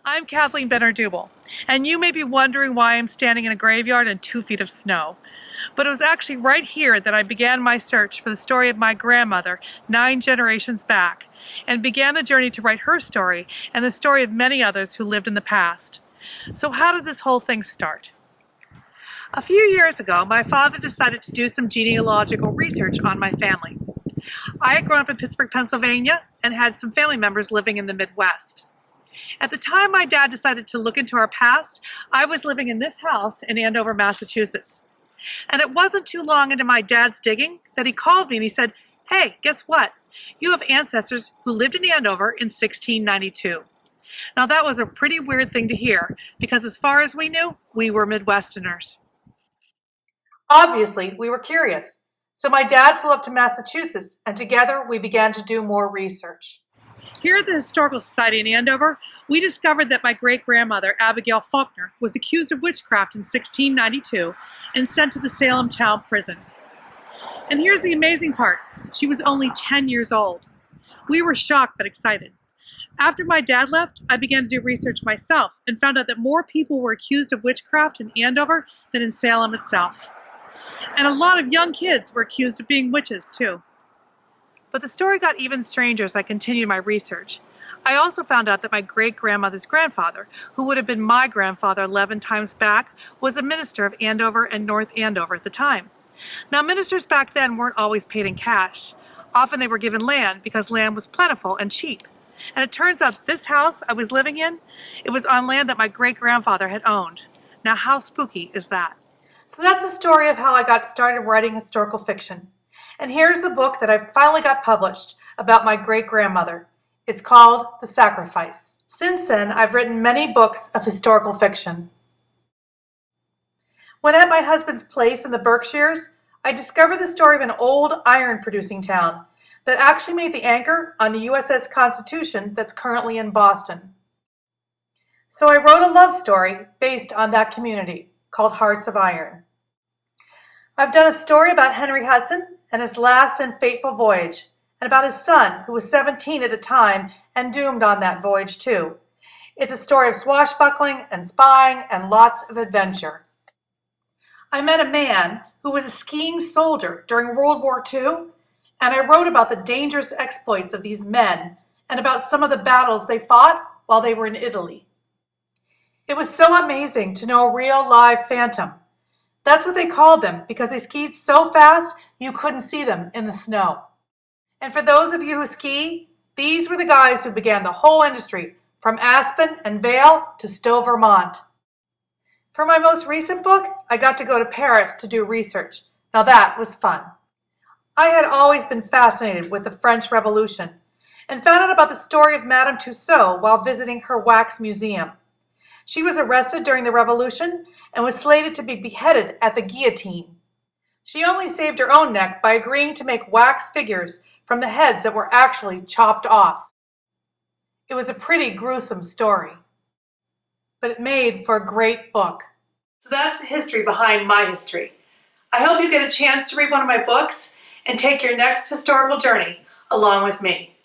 I'm Kathleen Duble, and you may be wondering why I'm standing in a graveyard in 2 feet of snow. But it was actually right here that I began my search for the story of my grandmother 9 generations back, and began the journey to write her story and the story of many others who lived in the past. So how did this whole thing start? A few years ago, my father decided to do some genealogical research on my family. I had grown up in Pittsburgh, Pennsylvania, and had some family members living in the Midwest. At the time my dad decided to look into our past, I was living in this house in Andover, Massachusetts. And it wasn't too long into my dad's digging that he called me and he said, "Hey, guess what? You have ancestors who lived in Andover in 1692. Now that was a pretty weird thing to hear, because as far as we knew, we were Midwesterners. Obviously, we were curious. So my dad flew up to Massachusetts, and together we began to do more research. Here at the Historical Society in Andover, we discovered that my great-grandmother, Abigail Faulkner, was accused of witchcraft in 1692 and sent to the Salem Town Prison. And here's the amazing part. She was only 10 years old. We were shocked but excited. After my dad left, I began to do research myself and found out that more people were accused of witchcraft in Andover than in Salem itself. And a lot of young kids were accused of being witches, too. But the story got even stranger as I continued my research. I also found out that my great-grandmother's grandfather, who would have been my grandfather 11 times back, was a minister of Andover and North Andover at the time. Now, ministers back then weren't always paid in cash. Often they were given land because land was plentiful and cheap. And it turns out this house I was living in, it was on land that my great-grandfather had owned. Now, how spooky is that? So that's the story of how I got started writing historical fiction. And here's the book that I finally got published about my great-grandmother. It's called The Sacrifice. Since then, I've written many books of historical fiction. When at my husband's place in the Berkshires, I discovered the story of an old iron-producing town that actually made the anchor on the USS Constitution that's currently in Boston. So I wrote a love story based on that community called Hearts of Iron. I've done a story about Henry Hudson and his last and fateful voyage, and about his son, who was 17 at the time and doomed on that voyage too. It's a story of swashbuckling and spying and lots of adventure. I met a man who was a skiing soldier during World War II, and I wrote about the dangerous exploits of these men and about some of the battles they fought while they were in Italy. It was so amazing to know a real live phantom. That's what they called them because they skied so fast you couldn't see them in the snow. And for those of you who ski, these were the guys who began the whole industry from Aspen and Vail to Stowe, Vermont. For my most recent book, I got to go to Paris to do research. Now that was fun. I had always been fascinated with the French Revolution and found out about the story of Madame Tussaud while visiting her wax museum. She was arrested during the Revolution and was slated to be beheaded at the guillotine. She only saved her own neck by agreeing to make wax figures from the heads that were actually chopped off. It was a pretty gruesome story, but it made for a great book. So that's the history behind my history. I hope you get a chance to read one of my books and take your next historical journey along with me.